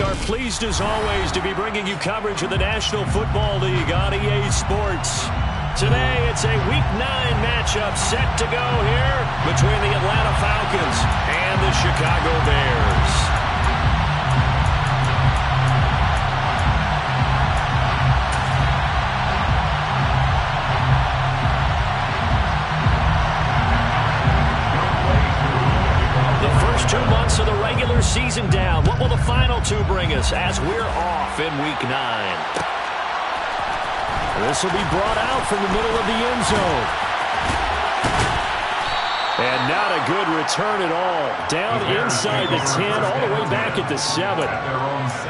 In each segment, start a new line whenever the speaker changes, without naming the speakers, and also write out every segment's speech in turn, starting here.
We are pleased as always to be bringing you coverage of the National Football League on EA Sports. Today it's a Week 9 matchup set to go here between the Atlanta Falcons and the Chicago Bears. Of the regular season down. What will the final two bring us as we're off in Week 9? This will be brought out from the middle of the end zone. And not a good return at all. Down inside the 10, all the way back at the 7.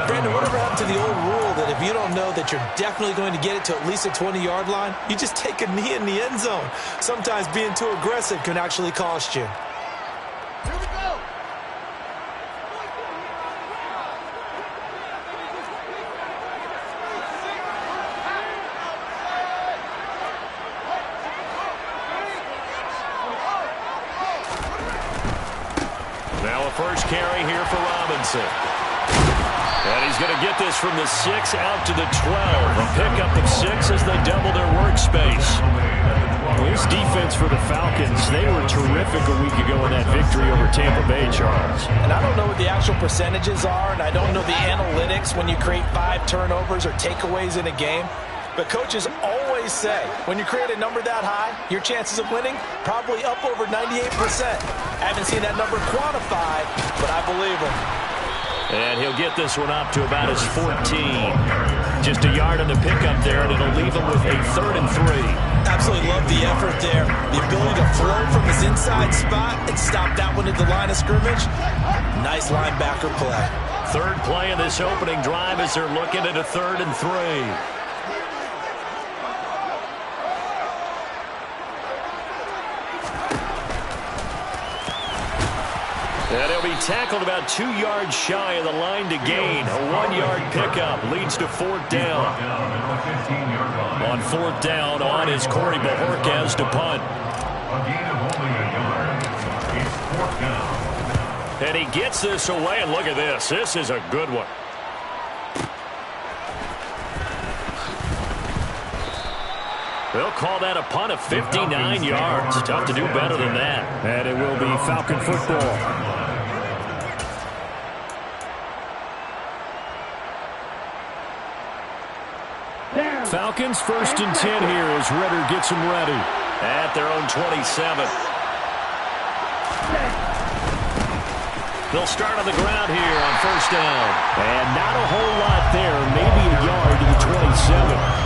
Brandon, whatever happened to the old rule that if you don't know that you're definitely going to get it to at least a 20-yard line, you just take a knee in the end zone. Sometimes being too aggressive can actually cost you.
First carry here for Robinson. And he's going to get this from the 6 out to the 12. A pickup of 6 as they double their workspace. This defense for the Falcons, they were terrific a week ago in that victory over Tampa Bay, Charles.
And I don't know what the actual percentages are, and I don't know the analytics when you create 5 turnovers or takeaways in a game. But coaches always say, when you create a number that high, your chances of winning probably up over 98%. I haven't seen that number quantified, but I believe him.
And he'll get this one up to about his 14. Just a yard on the pickup there, and it'll leave him with a 3rd and 3.
Absolutely love the effort there. The ability to flow from his inside spot and stop that one at the line of scrimmage. Nice linebacker play.
Third play of this opening drive as they're looking at a 3rd and 3. And he'll be tackled about 2 yards shy of the line to gain. A 1-yard pickup leads to 4th down. On 4th down, on is Corey Bajorquez to punt. And he gets this away, and look at this. This is a good one. They'll call that a punt of 59 yards. Tough to do better than that. And it will be Falcon football. Falcons 1st and 10 here as Ritter gets them ready at their own 27. They'll start on the ground here on 1st down. And not a whole lot there, maybe a yard to the 27.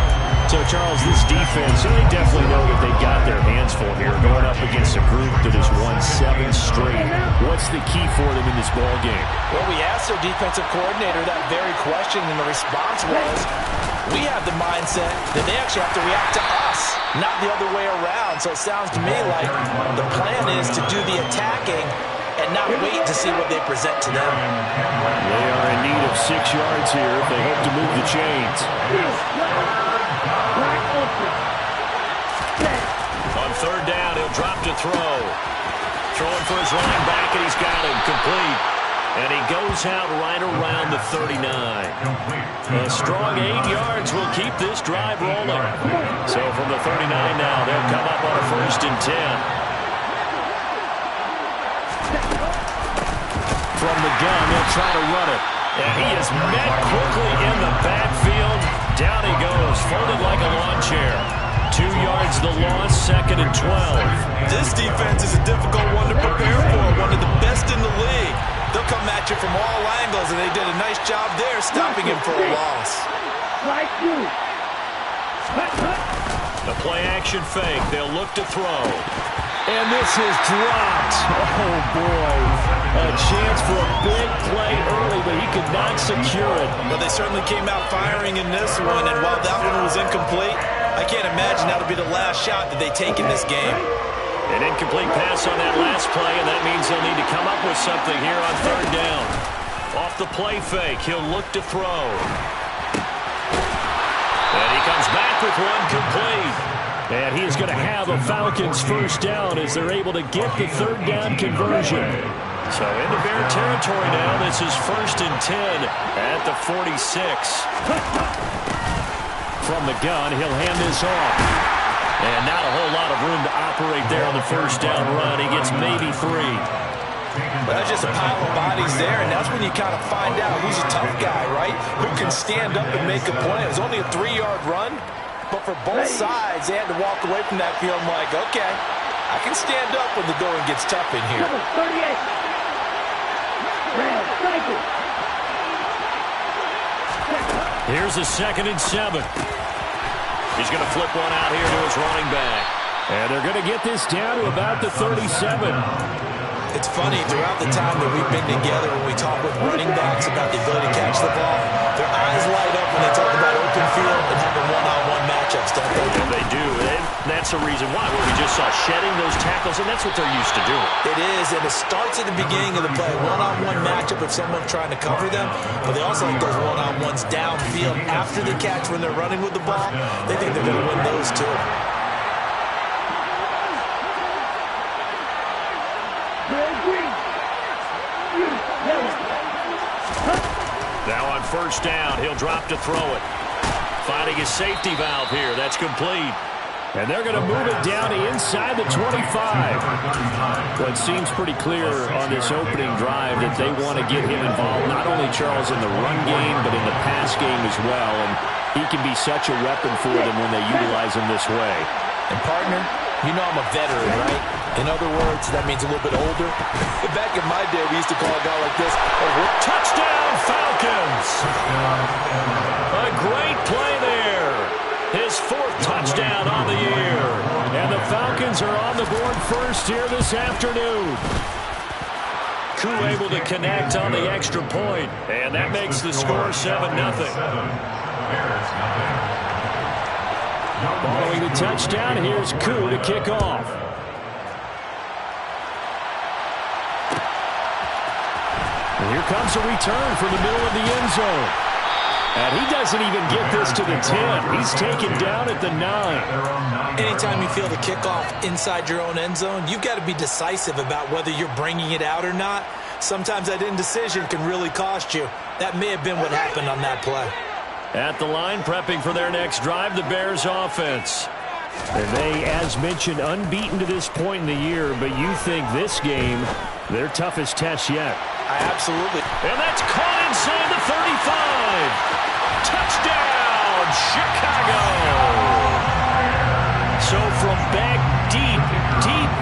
So, Charles, this defense, they definitely know that they've got their hands full here going up against a group that has won 7 straight. What's the key for them in this ball game?
Well, we asked their defensive coordinator that very question, and the response was, we have the mindset that they actually have to react to us, not the other way around. So it sounds to me like the plan is to do the attacking and not wait to see what they present to them.
They are in need of 6 yards here if they hope to move the chains. On 3rd down, he'll drop to throw. Throwing for his running back, and he's got him complete. And he goes out right around the 39. A strong 8 yards will keep this drive rolling. So from the 39 now, they'll come up on a 1st and 10. From the gun, they'll try to run it. And he is met quickly in the backfield. Down he goes, folded like a lawn chair. 2 yards the loss, 2nd and 12.
This defense is a difficult one to prepare for, one of the best in the league. They'll come at you from all angles, and they did a nice job there stopping him for a loss.
The play-action fake. They'll look to throw. And this is dropped. Oh, boy. A chance for a big play early, but he could not secure it.
But they certainly came out firing in this one, and while that one was incomplete, I can't imagine that'll be the last shot that they take in this game.
An incomplete pass on that last play, and that means they'll need to come up with something here on 3rd down. Off the play fake, he'll look to throw. And he comes back with one complete. And he's going to have a Falcons 1st down as they're able to get the 3rd down conversion. So into Bear territory now. This is 1st and 10 at the 46. From the gun, he'll hand this off. And not a whole lot of room to operate there on the first down run. He gets maybe 3.
But that's just a pile of bodies there, and that's when you kind of find out who's a tough guy, right? Who can stand up and make a play. It was only a 3-yard run, but for both sides, they had to walk away from that field like, okay, I can stand up when the going gets tough in here.
Number 38.
Here's a 2nd and 7. He's going to flip one out here to his running back. And they're going to get this down to about the 37.
It's funny, throughout the time that we've been together, when we talk with running backs about the ability to catch the ball, their eyes light up when they talk about open field and having one-on-one matchups, don't they?
Yeah, they do. And that's the reason why. Where we just saw shedding those tackles, and that's what they're used to doing.
It is, and it starts at the beginning of the play. One-on-one matchup if someone's trying to cover them, but they also like those one-on-ones downfield after the catch when they're running with the ball. They think they're going to win those too.
Now on first down, he'll drop to throw it. Finding his safety valve here. That's complete. And they're going to move it down to inside the 25. Well, it seems pretty clear on this opening drive that they want to get him involved, not only, Charles, in the run game, but in the pass game as well. And he can be such a weapon for them when they utilize him this way.
And, partner, you know I'm a veteran, right? In other words, that means a little bit older. Back in my day, we used to call a guy like this,
touchdown, Falcons! A great play there. His 4th touchdown on the year. And the Falcons are on the board first here this afternoon. Koo able to connect on the extra point. And that makes the score 7-0. Following the touchdown, here's Koo to kick off. And here comes a return from the middle of the end zone. And he doesn't even get this to the 10. He's taken down at the 9.
Anytime you feel the kickoff inside your own end zone, you've got to be decisive about whether you're bringing it out or not. Sometimes that indecision can really cost you. That may have been what happened on that play.
At the line, prepping for their next drive, the Bears offense. And they, as mentioned, unbeaten to this point in the year, but you think this game, their toughest test yet.
Absolutely.
And that's caught inside the 35. Touchdown, Chicago. So from back deep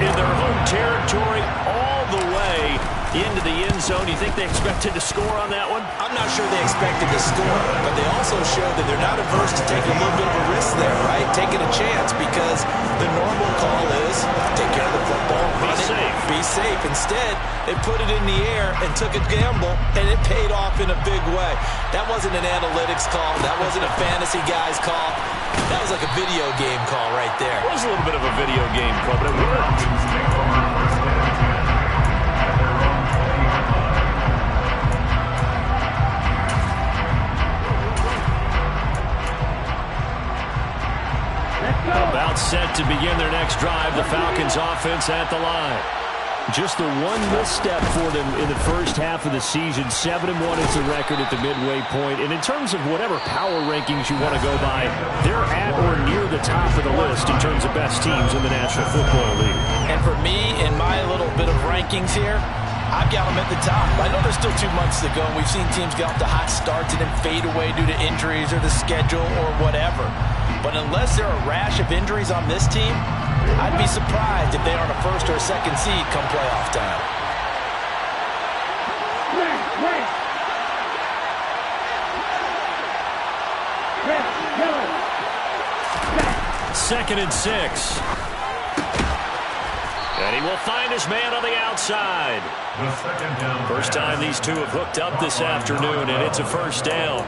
in their home territory, all the way into the end zone, you think they expected to score on that one?
I'm not sure they expected to score, but they also showed that they're not averse to taking a little bit of a risk there, right? Taking a chance, because the normal call is take care of the football, run it, be safe. Instead, they put it in the air and took a gamble, and it paid off in a big way. That wasn't an analytics call. That wasn't a fantasy guy's call. That was like a video game call right there.
It was a little bit of a video game call, but it worked. About set to begin their next drive, the Falcons offense at the line. Just the one misstep for them in the first half of the season. 7-1 is the record at the midway point. And in terms of whatever power rankings you want to go by, they're at or near the top of the list in terms of best teams in the National Football League.
And for me, in my little bit of rankings here, I've got them at the top. I know there's still 2 months to go, and we've seen teams get off to hot starts and then fade away due to injuries or the schedule or whatever. But unless there are a rash of injuries on this team, I'd be surprised if they aren't a 1st or a 2nd seed come playoff time.
Second and 6. And he will find his man on the outside. First time these two have hooked up this afternoon, and it's a first down.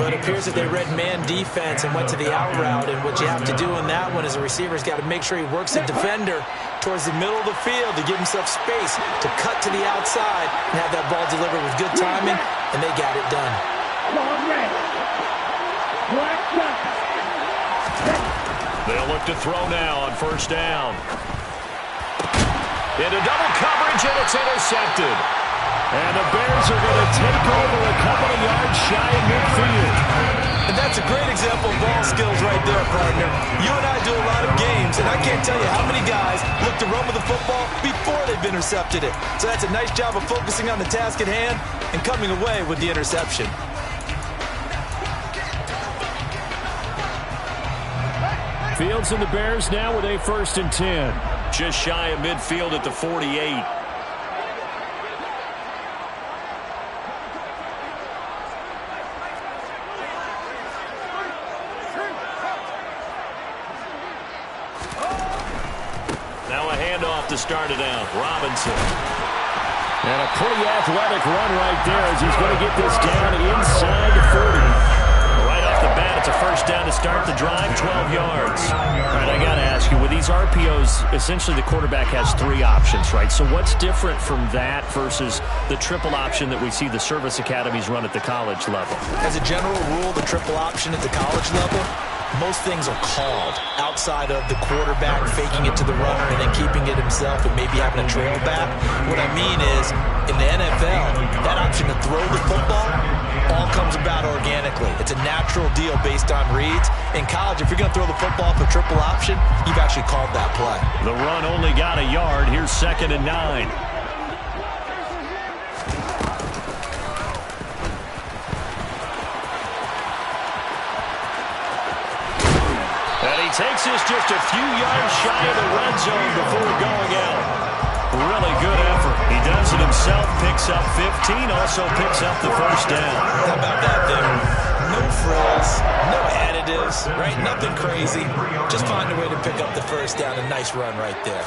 But it appears that they read man defense and went to the out route, and what you have to do in that one is a receiver's got to make sure he works the defender towards the middle of the field to give himself space to cut to the outside and have that ball delivered with good timing, and they got it done.
They'll look to throw now on first down. Into double coverage, and it's intercepted. And the Bears are going to take over a couple of yards shy of midfield.
And that's a great example of ball skills right there, partner. You and I do a lot of games, and I can't tell you how many guys look to run with the football before they've intercepted it. So that's a nice job of focusing on the task at hand and coming away with the interception.
Fields and the Bears now with a 1st and 10. Just shy of midfield at the 48. To start it out, Robinson. And a pretty athletic run right there as he's going to get this down inside the 40. Right off the bat, it's a 1st down to start the drive, 12 yards. All right, I got to ask you, with these RPOs, essentially the quarterback has 3 options, right? So what's different from that versus the triple option that we see the service academies run at the college level?
As a general rule, the triple option at the college level, most things are called outside of the quarterback faking it to the runner and then keeping it himself and maybe having a trail back. What I mean is, in the NFL, that option to throw the football all comes about organically. It's a natural deal based on reads. In college, if you're going to throw the football for triple option, you've actually called that play.
The run only got a yard. Here's 2nd and 9. Takes this just a few yards shy of the red zone before going out. Really good effort. He does it himself, picks up 15, also picks up the 1st down.
How about that there? No frills, no additives, right? Nothing crazy. Just find a way to pick up the 1st down. A nice run right there.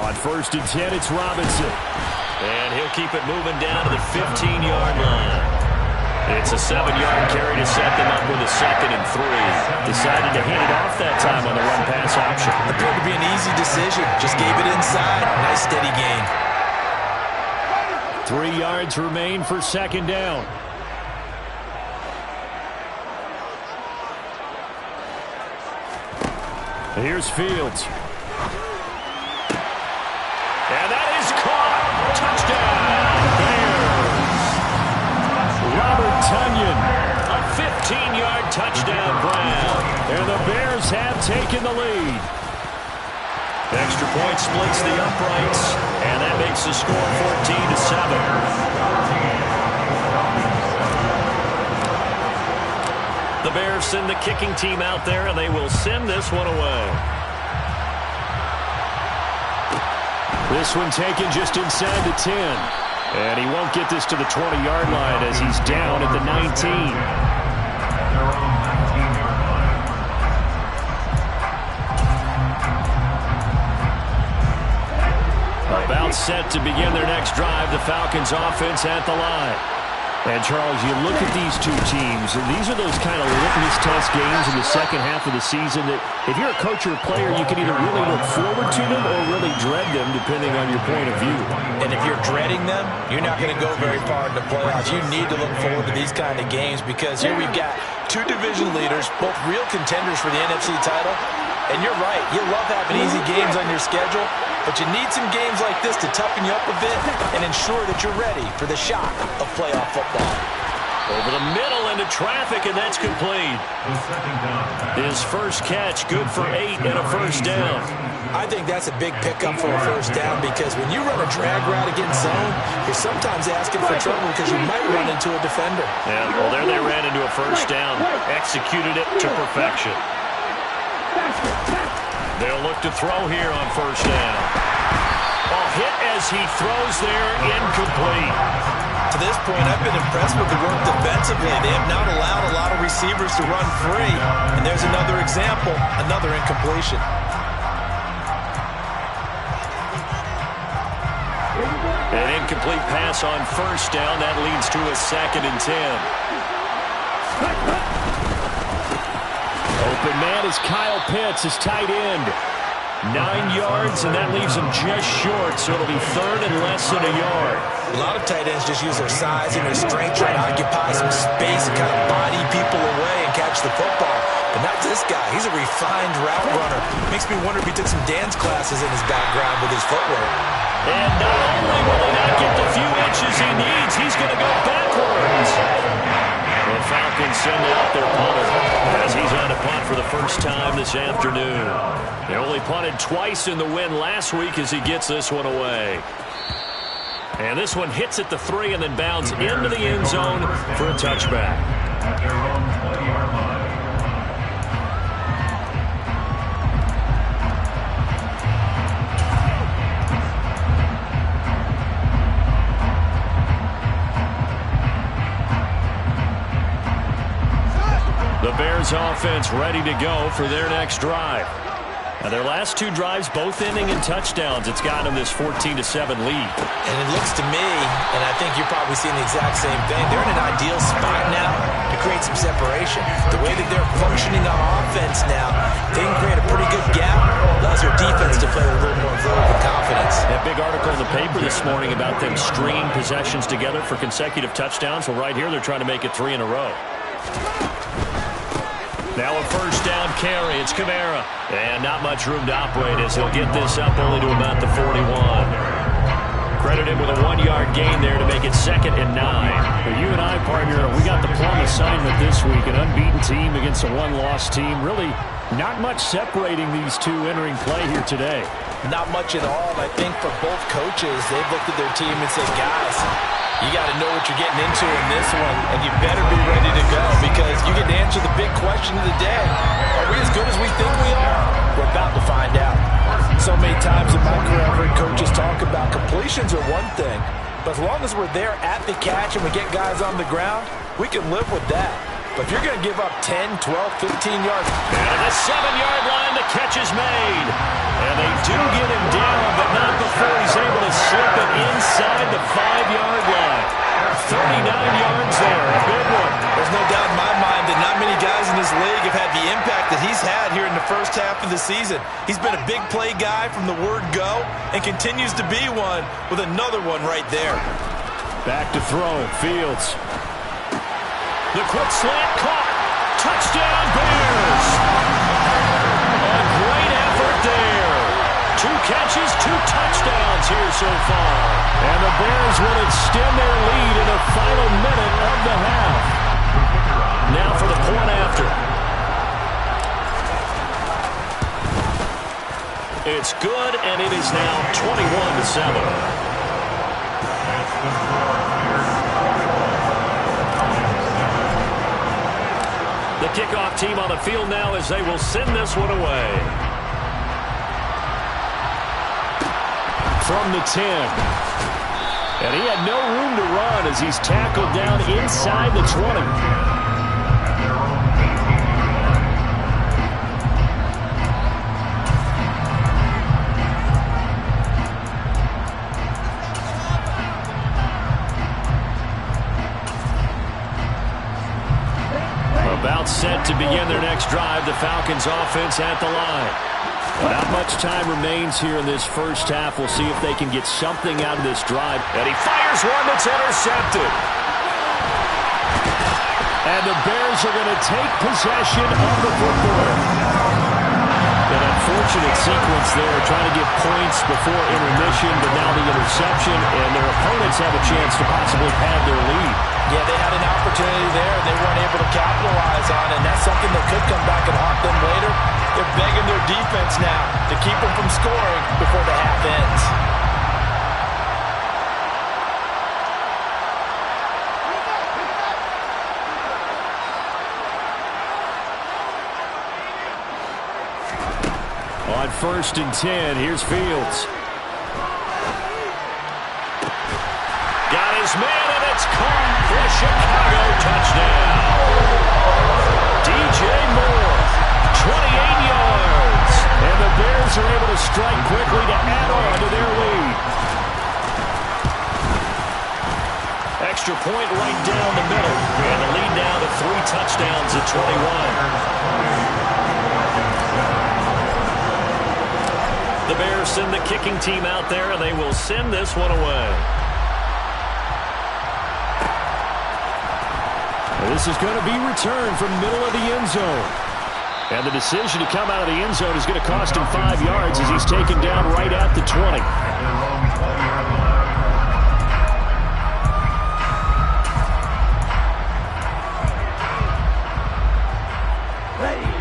On 1st and 10, it's Robinson. And he'll keep it moving down to the 15-yard line. It's a 7-yard carry to set them up with a 2nd and 3. Decided to hand it off that time on the run-pass option.
Appeared to be an easy decision. Just gave it inside. Nice steady gain.
3 yards remain for 2nd down. Here's Fields. And that is caught. Touchdown. Robert Tonyan, a 15-yard touchdown grab, and the Bears have taken the lead. Extra point splits the uprights, and that makes the score 14-7. The Bears send the kicking team out there, and they will send this one away. This one taken just inside the 10. And he won't get this to the 20-yard line as he's down at the 19. About set to begin their next drive, the Falcons offense at the line. And, Charles, you look at these two teams, and these are those kind of litmus test games in the second half of the season that if you're a coach or a player, you can either really look forward to them or really dread them, depending on your point of view.
And if you're dreading them, you're not going to go very far in the playoffs. You need to look forward to these kind of games because here we've got 2 division leaders, both real contenders for the NFC title. And you're right, you love having easy games on your schedule, but you need some games like this to toughen you up a bit and ensure that you're ready for the shock of playoff football.
Over the middle into traffic, and that's complete. His first catch, good for 8 and a 1st down.
I think that's a big pickup for a 1st down because when you run a drag route against zone, you're sometimes asking for trouble because you might run into a defender.
Yeah, well, there they ran into a 1st down, executed it to perfection. They'll look to throw here on 1st down. Hit as he throws there, incomplete.
To this point, I've been impressed with the work defensively. They have not allowed a lot of receivers to run free. And there's another example, another incompletion.
An incomplete pass on 1st down. That leads to a 2nd and 10. Open man is Kyle Pitts, his tight end. 9 yards, and that leaves him just short, so it'll be 3rd and less than a yard.
A lot of tight ends just use their size and their strength, try to occupy some space and kind of body people away and catch the football. But not this this guy? He's a refined route runner. Makes me wonder if he took some dance classes in his background with his footwork.
And not only will he not get the few inches he needs, he's going to go backwards. The Falcons send out their punter as he's on a punt for the first time this afternoon. They only punted twice in the win last week as he gets this one away. And this one hits at the 3 and then bounds into the end zone for a touchback. At their own 20-yard line. The Bears offense ready to go for their next drive. Now their last 2 drives both ending in touchdowns. It's gotten them this 14-7 lead.
And it looks to me, and I think you're probably seeing the exact same thing, they're in an ideal spot now to create some separation. The way that they're functioning on offense now, they can create a pretty good gap. Allows their defense to play with a little more verve and confidence.
That big article in the paper this morning about them stringing possessions together for consecutive touchdowns. Well, right here they're trying to make it 3 in a row. Now a first down carry. It's Kamara. And not much room to operate as he'll get this up only to about the 41. Credit him with a 1-yard gain there to make it 2nd and 9.
For you and I, partner, we got the plum assignment this week. An unbeaten team against a one-loss team. Really not much separating these two entering play here today.
Not much at all. I think for both coaches, they've looked at their team and said, guys, you got to know what you're getting into in this one, and you better be ready to go because you get to answer the big question of the day. Are we as good as we think we are? We're about to find out. So many times in my career, I've heard coaches talk about completions are one thing, but as long as we're there at the catch and we get guys on the ground, we can live with that. But if you're going to give up 10, 12, 15 yards.
And at the 7-yard line, the catch is made. And they do get him down, but not before he's able to slip it inside the 5-yard line. 39 yards there, a big one.
There's no doubt in my mind that not many guys in this league have had the impact that he's had here in the first half of the season. He's been a big play guy from the word go and continues to be one with another one right there.
Back to throw, Fields.
The quick slant caught. Touchdown, Bears. A great effort there. 2 catches, 2 touchdowns here so far.
And the Bears will extend their lead in the final minute of the half.
Now for the point after. It's good, and it is now 21-7. The kickoff team on the field now as they will send this one away.
From the 10. And he had no room to run as he's tackled down inside the 20.
About set to begin their next drive, the Falcons offense at the line.
Not much time remains here in this first half. We'll see if they can get something out of this drive.
And he fires one that's intercepted.
And the Bears are going to take possession of the football. An unfortunate sequence there, trying to get points before intermission, but now the interception, and their opponents have a chance to possibly pad their lead.
Yeah, they had an opportunity there, and they weren't able to capitalize on it, and that's something that could come back and haunt them later. They're begging their defense now to keep them from scoring before the half ends.
On 1st and 10, here's Fields.
Got his man, and it's caught for a Chicago touchdown. DJ Moore, 28 yards.
And the Bears are able to strike quickly to add on to their lead.
Extra point right down the middle. And the lead now to 3 touchdowns at 21. The Bears send the kicking team out there, and they will send this one away.
This is going to be returned from middle of the end zone. And the decision to come out of the end zone is going to cost him 5 yards as he's taken down right at the 20.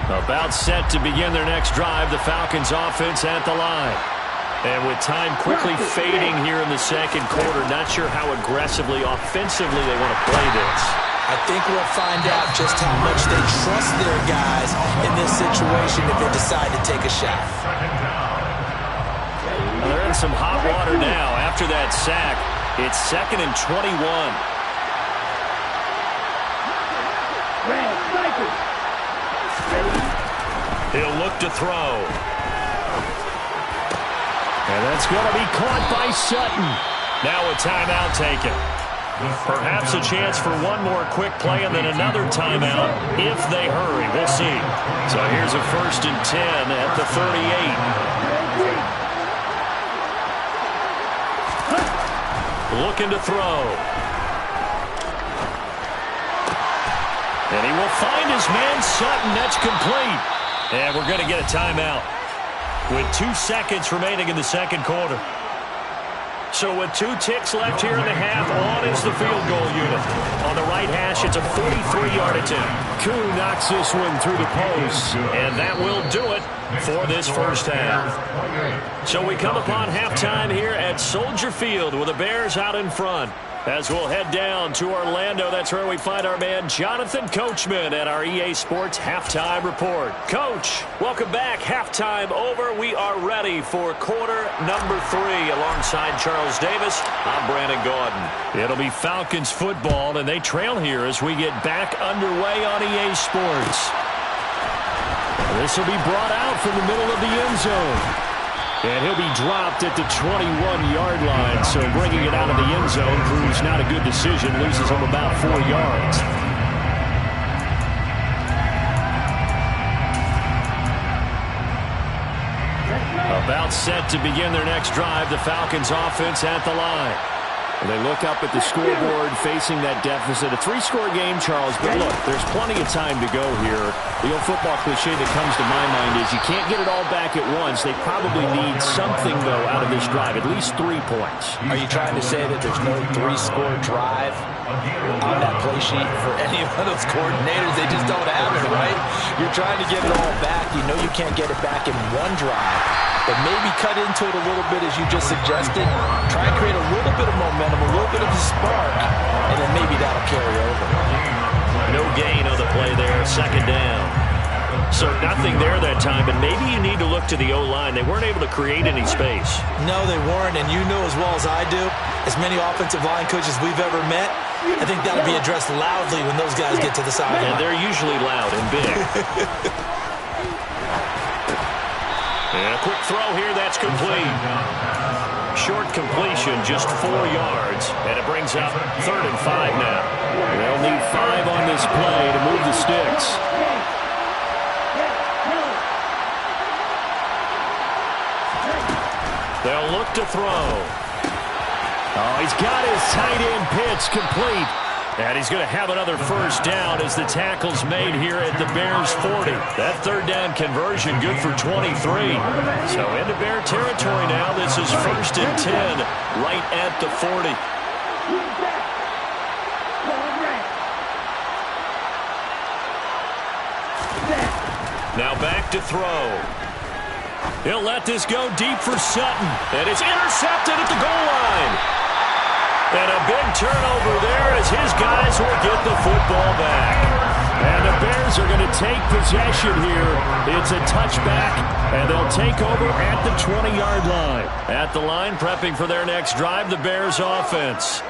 About set to begin their next drive, the Falcons offense at the line. And with time quickly fading here in the second quarter, not sure how aggressively, offensively they want to play this.
I think we'll find out just how much they trust their guys in this situation if they decide to take a shot.
Well, they're in some hot water now. After that sack, it's 2nd and 21.
He'll look to throw.
And that's going to be caught by Sutton.
Now a timeout taken. Perhaps a chance for one more quick play and then another timeout if they hurry. We'll see. So here's a 1st and 10 at the 38. Looking to throw. And he will find his man Sutton. That's complete. And we're going to get a timeout with 2 seconds remaining in the second quarter. So with 2 ticks left here in the half, on is the field goal unit. On the right hash, it's a 43-yard attempt.
Koo knocks this one through the post.
And that will do it for this first half. So we come upon halftime here at Soldier Field with the Bears out in front. As we'll head down to Orlando, that's where we find our man Jonathan Coachman at our EA Sports Halftime Report. Coach, welcome back. Halftime over. We are ready for quarter number 3. Alongside Charles Davis, I'm Brandon Gaudin. It'll be Falcons football, and they trail here as we get back underway on EA Sports.
This will be brought out from the middle of the end zone. And he'll be dropped at the 21-yard line, so bringing it out of the end zone proves not a good decision, loses him about 4 yards.
About set to begin their next drive, the Falcons offense at the line.
And they look up at the scoreboard facing that deficit. A 3-score game, Charles, but look, there's plenty of time to go here. The old football cliche that comes to my mind is you can't get it all back at once. They probably need something, though, out of this drive, at least 3 points.
Are you trying to say that there's no 3-score drive on that play sheet for any of those coordinators? They just don't have it, right? You're trying to get it all back. You know you can't get it back in one drive. But maybe cut into it a little bit as you just suggested. Try and create a little bit of momentum, a little bit of a spark, and then maybe that'll carry over.
No gain on the play there, 2nd down. So nothing there that time, and maybe you need to look to the O-line. They weren't able to create any space.
No, they weren't, and you know as well as I do, as many offensive line coaches we've ever met, I think that'll be addressed loudly when those guys get to the sideline.
And they're usually loud and big. And a quick throw here, that's complete. Short completion, just 4 yards, and it brings up 3rd and 5 now.
They'll need 5 on this play to move the sticks.
They'll look to throw.
Oh, he's got his tight end pitch complete.
And he's going to have another first down as the tackle's made here at the Bears 40. That 3rd down conversion good for 23. So into Bear territory now. This is 1st and 10 right at the 40. Now back to throw. He'll let this go deep for Sutton. And it's intercepted at the goal line. And a big turnover there as his guys will get the football back.
And the Bears are going to take possession here. It's a touchback, and they'll take over at the 20-yard line.
At the line, prepping for their next drive, the Bears offense.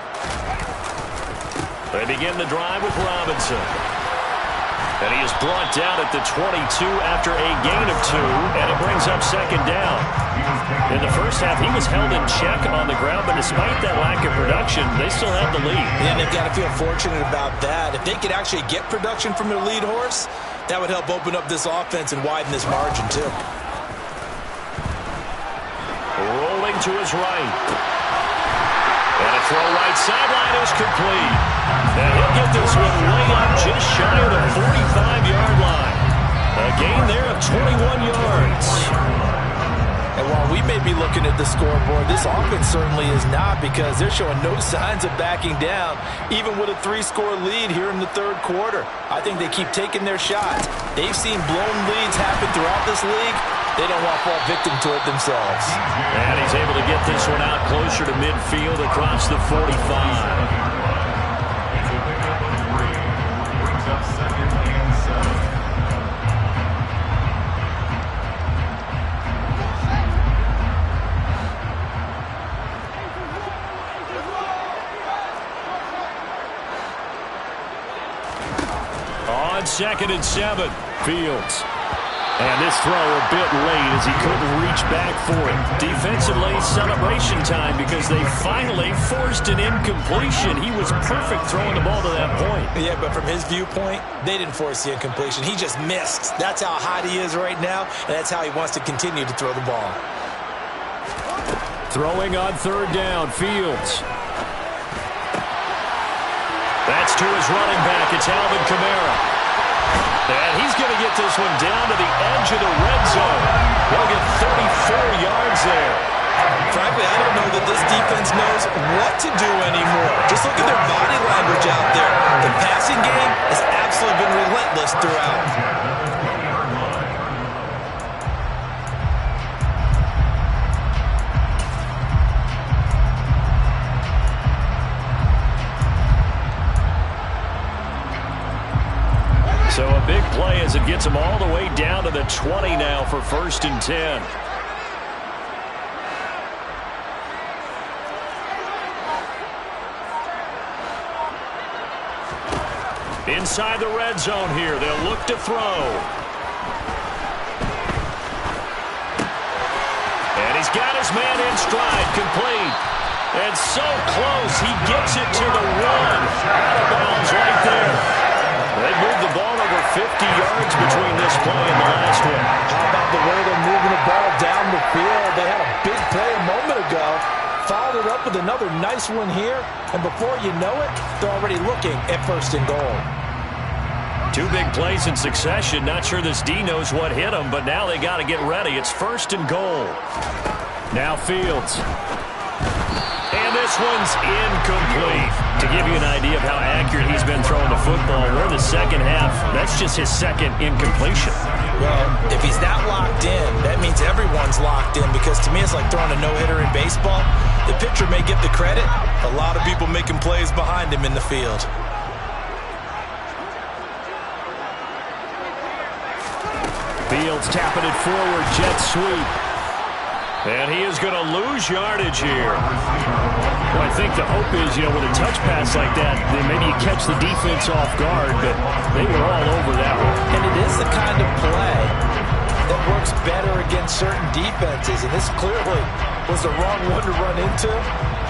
They begin the drive with Robinson. And he is brought down at the 22 after a gain of 2, and it brings up 2nd down. In the first half, he was held in check on the ground, but despite that lack of production, they still have the lead.
And they've got to feel fortunate about that. If they could actually get production from their lead horse, that would help open up this offense and widen this margin, too.
Rolling to his right. And a throw right sideline is complete. And he'll get this one way up just shy of the 45-yard line. A gain there
certainly is not, because they're showing no signs of backing down, even with a 3-score lead here in the third quarter. I think they keep taking their shots. They've seen blown leads happen throughout this league. They don't want to fall victim to it themselves.
And he's able to get this one out closer to midfield across the 45. On 2nd and 7, Fields. And this throw a bit late as he couldn't reach back for it. Defensively, celebration time because they finally forced an incompletion. He was perfect throwing the ball to that point.
Yeah, but from his viewpoint, they didn't force the incompletion. He just missed. That's how hot he is right now, and that's how he wants to continue to throw the ball.
Throwing on 3rd down, Fields.
That's to his running back. It's Alvin Kamara. And he's going to get this one down to the edge of the red zone. He'll get 34 yards there.
Frankly, I don't know that this defense knows what to do anymore. Just look at their body language out there. The passing game has absolutely been relentless throughout.
So a big play as it gets them all the way down to the 20 now for 1st and 10. Inside the red zone here, they'll look to throw. And he's got his man in stride, complete. And so close, he gets it to the 1. Out of bounds right there. They moved the ball over 50 yards between this play and the last one.
How about the way they're moving the ball down the field? They had a big play a moment ago, followed it up with another nice one here, and before you know it, they're already looking at 1st and goal.
2 big plays in succession. Not sure this D knows what hit him, but now they got to get ready. It's 1st and goal. Now Fields. And this one's incomplete. To give you an idea of how accurate he's been throwing the football, we're in the second half. That's just his 2nd incompletion.
Well, if he's not locked in, that means everyone's locked in, because to me it's like throwing a no-hitter in baseball. The pitcher may get the credit. A lot of people making plays behind him in the field.
Fields tapping it forward, jet sweep.
And he is going to lose yardage here.
Well, I think the hope is, with a touch pass like that, then maybe you catch the defense off guard, but they were all over that one.
And it is the kind of play that works better against certain defenses, and this clearly was the wrong one to run into.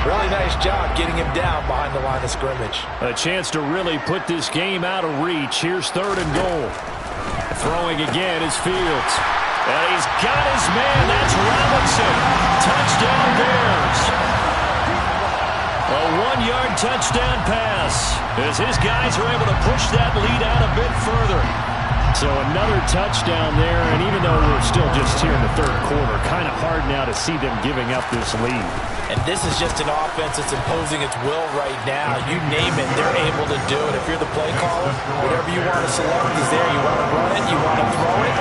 Really nice job getting him down behind the line of scrimmage.
A chance to really put this game out of reach. Here's 3rd and goal. Throwing again is Fields.
And he's got his man. That's Robinson. Touchdown Bears. A 1-yard touchdown pass as his guys are able to push that lead out a bit further.
So another touchdown there, and even though we're still just here in the 3rd quarter, kind of hard now to see them giving up this lead.
And this is just an offense that's imposing its will right now. You name it, they're able to do it. If you're the play caller, whatever you want to select is there. You want to run it, you want to throw it.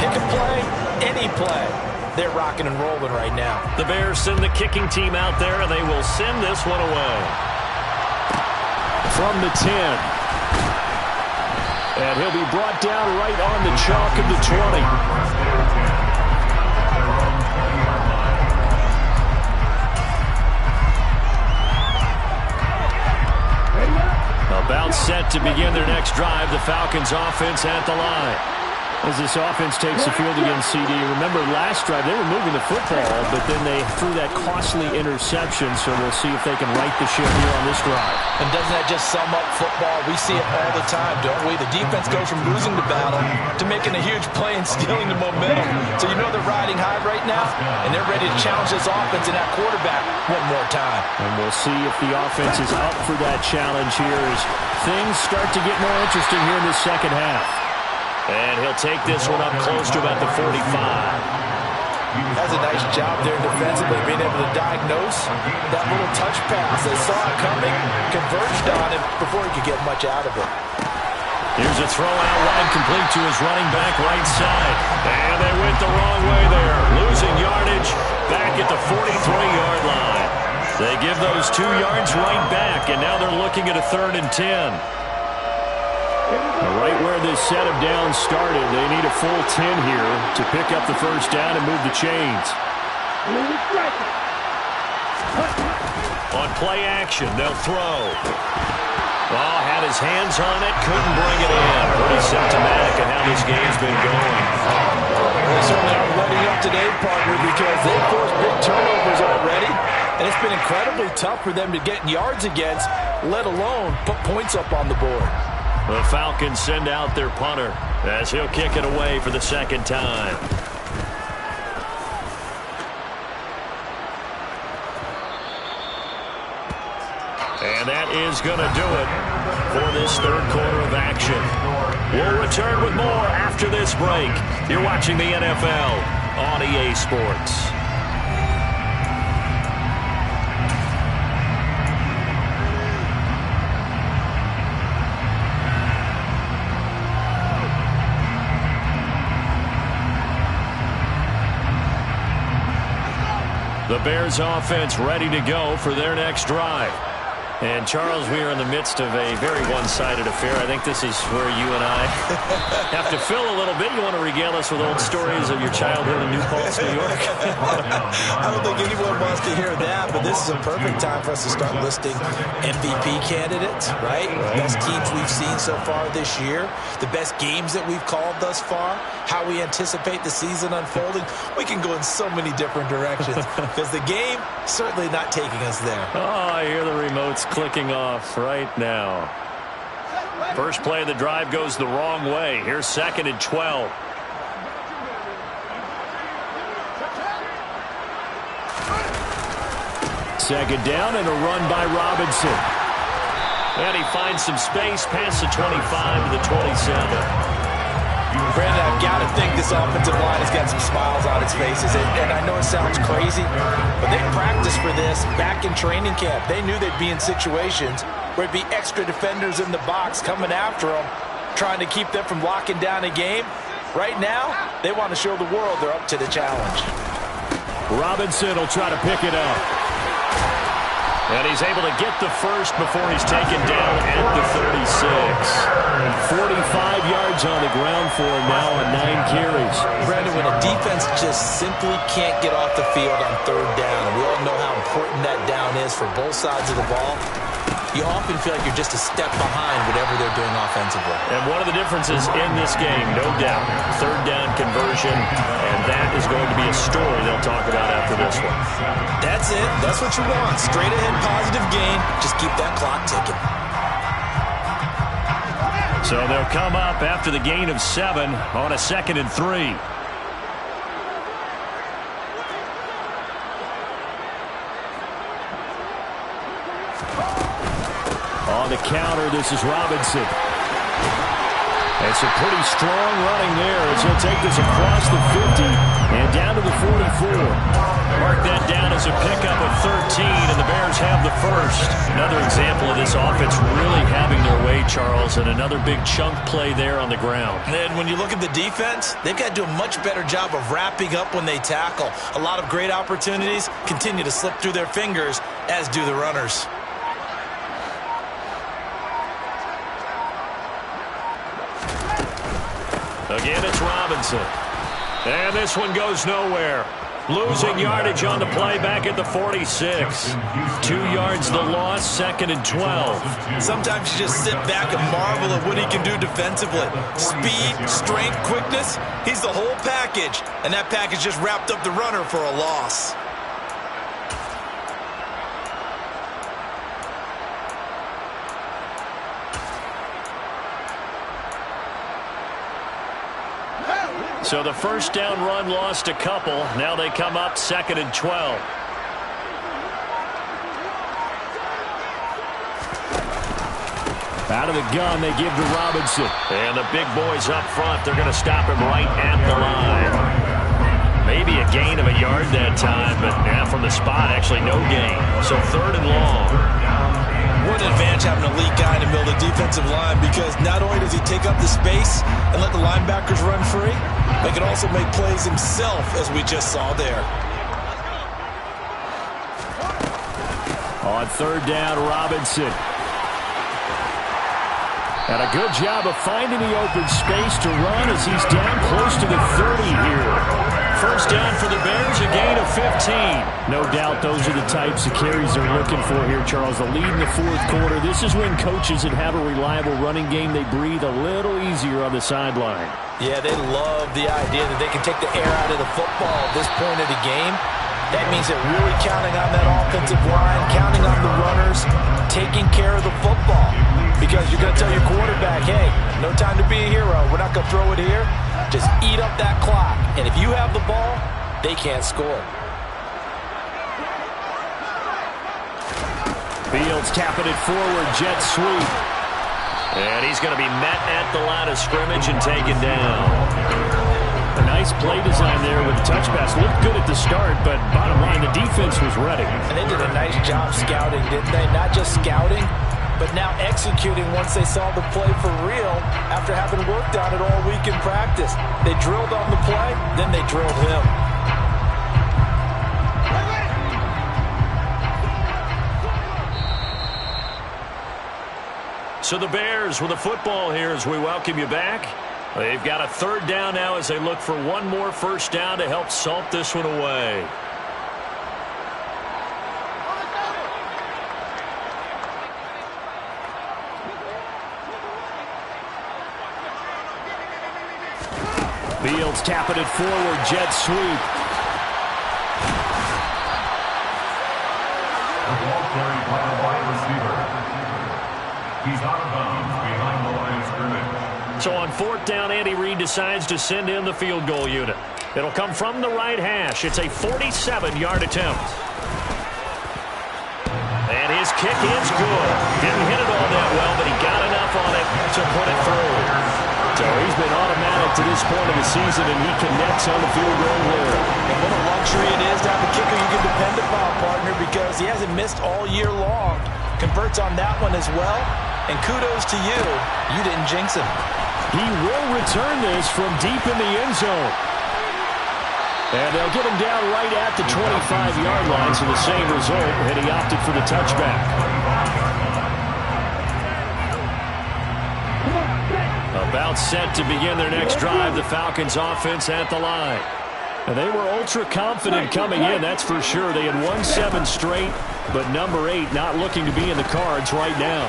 Pick a play, any play. They're rocking and rolling right now.
The Bears send the kicking team out there, and they will send this one away.
From the 10. And he'll be brought down right on the chalk of the 20.
About set to begin their next drive. The Falcons offense at the line.
As this offense takes the field against CD, remember last drive they were moving the football, but then they threw that costly interception, so we'll see if they can right the ship here on this drive.
And doesn't that just sum up football? We see it all the time, don't we? The defense goes from losing the battle to making a huge play and stealing the momentum. So you know they're riding high right now, and they're ready to challenge this offense and that quarterback one more time.
And we'll see if the offense is up for that challenge here as things start to get more interesting here in the second half.
And he'll take this one up close to about the 45.
Has a nice job there defensively, being able to diagnose that little touch pass. They saw it coming, converged on it before he could get much out of it.
Here's a throw out wide, complete to his running back right side. And they went the wrong way there. Losing yardage back at the 43-yard line. They give those 2 yards right back, and now they're looking at a 3rd and 10.
Right where this set of downs started, they need a full 10 here to pick up the first down and move the chains.
On play action, they'll throw. Oh, had his hands on it, couldn't bring it in. Pretty symptomatic of how this game's been going.
They certainly are letting up today, partner, because they've forced big turnovers already, and it's been incredibly tough for them to get yards against, let alone put points up on the board.
The Falcons send out their punter as he'll kick it away for the 2nd time. And that is going to do it for this 3rd quarter of action. We'll return with more after this break. You're watching the NFL on EA Sports. The Bears offense ready to go for their next drive. And, Charles, we are in the midst of a very one-sided affair. I think this is where you and I have to fill a little bit. You want to regale us with old stories of your childhood in New Paltz, New York?
I don't think anyone wants to hear that, but this is a perfect time for us to start listing MVP candidates, right? Best teams we've seen so far this year, the best games that we've called thus far, how we anticipate the season unfolding. We can go in so many different directions because the game certainly not taking us there.
Oh, I hear the remotes clicking off right now. First play of the drive goes the wrong way. Here's 2nd and 12.
Second down and a run by Robinson.
And he finds some space past the 25 to the 27.
Brandon, I've got to think this offensive line has got some smiles on its faces. And I know it sounds crazy, but they practiced for this back in training camp. They knew they'd be in situations where it'd be extra defenders in the box coming after them, trying to keep them from locking down a game. Right now, they want to show the world they're up to the challenge.
Robinson will try to pick it up.
And he's able to get the first before he's taken down at the 36.
45 yards on the ground for him now on 9 carries.
Brandon, when a defense just simply can't get off the field on 3rd down, we all know how important that down is for both sides of the ball, you often feel like you're just a step behind whatever they're doing offensively.
And one of the differences in this game, no doubt, 3rd down conversion, and that is going to be a story they'll talk about after this one.
That's it. That's what you want. Straight ahead positive gain. Just keep that clock ticking.
So they'll come up after the gain of 7 on a 2nd and 3.
On the counter, this is Robinson. It's a pretty strong running there as he'll take this across the 50 and down to the 44.
Mark that down as a pickup of 13, and the Bears have the first. Another example of this offense really having their way, Charles, and another big chunk play there on the ground.
And when you look at the defense, they've got to do a much better job of wrapping up when they tackle. A lot of great opportunities continue to slip through their fingers, as do the runners.
Again, it's Robinson. And this one goes nowhere. Losing yardage on the play back at the 46. 2 yards the loss, 2nd and 12.
Sometimes you just sit back and marvel at what he can do defensively. Speed, strength, quickness, he's the whole package. And that package just wrapped up the runner for a loss.
So the first down run lost a couple. Now they come up 2nd and 12.
Out of the gun, they give to Robinson.
And the big boys up front, they're going to stop him right at the line. Maybe a gain of a yard that time, but yeah, from the spot, actually no gain. So 3rd and long.
What an advantage having an elite guy in the middle of the defensive line, because not only does he take up the space and let the linebackers run free, but can also make plays himself, as we just saw there.
On 3rd down, Robinson. And a good job of finding the open space to run as he's down close to the 30 here.
1st down for the Bears, a gain of 15.
No doubt those are the types of carries they're looking for here, Charles. The lead in the 4th quarter. This is when coaches that have a reliable running game, they breathe a little easier on the sideline.
Yeah, they love the idea that they can take the air out of the football at this point of the game. That means they're really counting on that offensive line, counting on the runners, taking care of the football. Because you're going to tell your quarterback, hey, no time to be a hero. We're not going to throw it here. Just eat up that clock. And if you have the ball, they can't score.
Fields tapping it forward, jet sweep.
And he's going to be met at the line of scrimmage and taken down.
A nice play design there with the touch pass. Looked good at the start, but bottom line, the defense was ready.
And they did a nice job scouting, didn't they? Not just scouting, but now executing once they saw the play for real after having worked on it all week in practice. They drilled on the play, then they drilled him.
So the Bears with the football here as we welcome you back. They've got a 3rd down now as they look for one more 1st down to help salt this one away.
Fields tapping it forward, jet sweep.
The ball carried by the wide receiver. He's out of bounds behind the line of scrimmage.
So on 4th down, Andy Reid decides to send in the field goal unit. It'll come from the right hash. It's a 47-yard attempt. And his kick is good. Didn't hit it all that well, but he got enough on it to put it through.
So he's been automatic to this point of the season, and he connects on the field goal there.
And what a luxury it is to have a kicker you can depend upon, partner, because he hasn't missed all year long. Converts on that one as well. And kudos to you. You didn't jinx him.
He will return this from deep in the end zone. And they'll get him down right at the 25-yard line, so the same result, and he opted for the touchback.
About set to begin their next drive, the Falcons offense at the line.
And they were ultra confident coming in, that's for sure. They had won 7 straight, but number 8 not looking to be in the cards right now.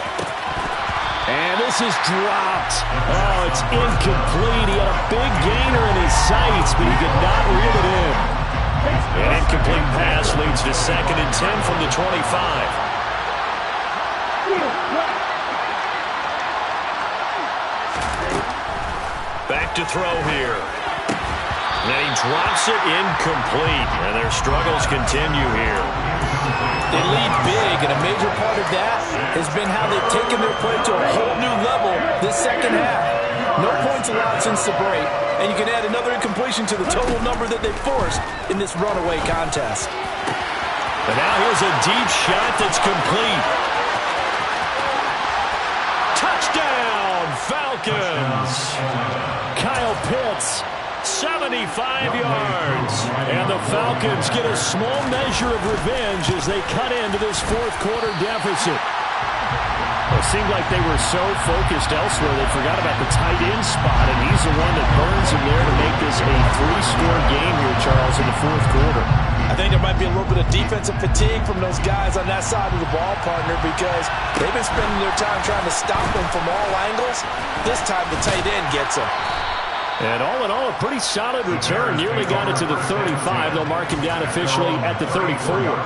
And this is dropped. Oh, it's incomplete. He had a big gainer in his sights, but he could not reel it in.
An incomplete pass leads to 2nd and 10 from the 25. Back to throw here. And he drops it incomplete. And their struggles continue here.
They lead big, and a major part of that has been how they've taken their play to a whole new level this second half. No points allowed since the break, and you can add another incompletion to the total number that they forced in this runaway contest.
And now here's a deep shot that's complete. Touchdown, Falcons!
Kyle Pitts, 75 yards. And the Falcons get a small measure of revenge as they cut into this 4th quarter deficit. It seemed like they were so focused elsewhere they forgot about the tight end spot, and he's the one that burns him there to make this a 3-score game here, Charles, in the 4th quarter.
I think there might be a little bit of defensive fatigue from those guys on that side of the ball, partner, because they've been spending their time trying to stop them from all angles. This time the tight end gets them.
And all in all, a pretty solid return. Nearly got it to the 35. They'll mark him down officially at the 34.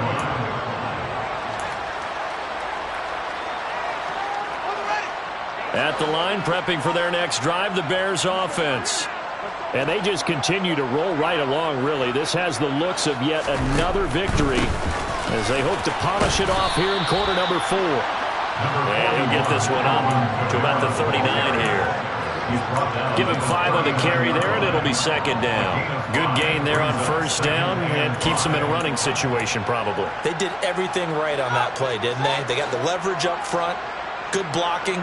At the line, prepping for their next drive, the Bears offense.
And they just continue to roll right along, really. This has the looks of yet another victory as they hope to polish it off here in quarter number 4.
And he'll get this one up to about the 39 here.
He's brought down.
Give him 5 on the carry there, and it'll be second down. Good gain there on first down, and keeps him in a running situation probably.
They did everything right on that play, didn't they? They got the leverage up front, good blocking,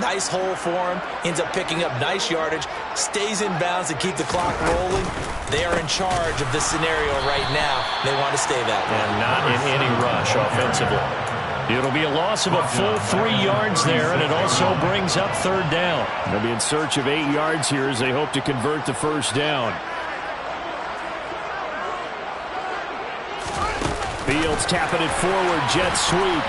nice hole for him, ends up picking up nice yardage, stays in bounds to keep the clock rolling. They are in charge of this scenario right now. They want to stay that way.
And not in any rush offensively. It'll be a loss of a full 3 yards there, and it also brings up third down.
They'll be in search of 8 yards here as they hope to convert the first down. Fields tapping it forward, jet sweep.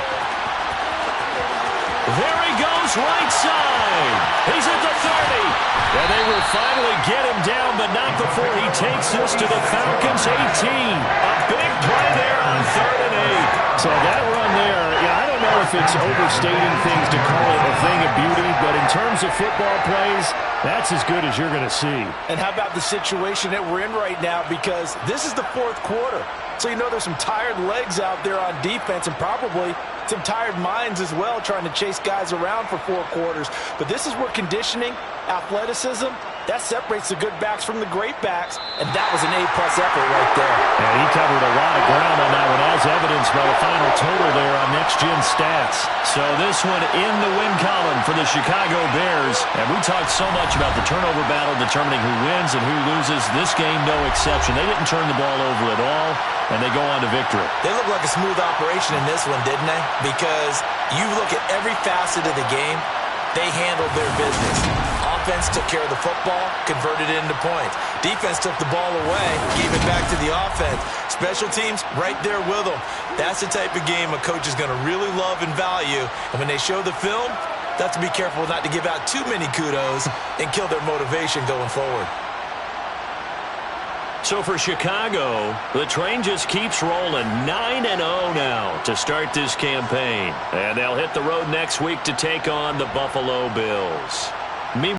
There he goes, right side. He's at the 30. And they will finally get him down, but not before he takes this to the Falcons' 18. A big play there on 3rd and 8.
So that run there, I don't know if it's overstating things to call it a thing of beauty, but in terms of football plays, that's as good as you're going to see.
And how about the situation that we're in right now? Because this is the 4th quarter. So you know there's some tired legs out there on defense and probably some tired minds as well trying to chase guys around for 4 quarters. But this is where conditioning, athleticism, that separates the good backs from the great backs. And that was an A-plus effort right there.
And he covered a lot of ground on that one, as evidenced by the final total there on Next Gen Stats.
So this one in the win column for the Chicago Bears. And we talked so much about the turnover battle determining who wins and who loses. This game, no exception. They didn't turn the ball over at all, and they go on to victory.
They look like a smooth operation in this one, didn't they? Because you look at every facet of the game, they handled their business. Offense took care of the football, converted it into points. Defense took the ball away, gave it back to the offense. Special teams, right there with them. That's the type of game a coach is going to really love and value. And when they show the film, they have to be careful not to give out too many kudos and kill their motivation going forward.
So for Chicago, the train just keeps rolling 9-0 now to start this campaign. And they'll hit the road next week to take on the Buffalo Bills.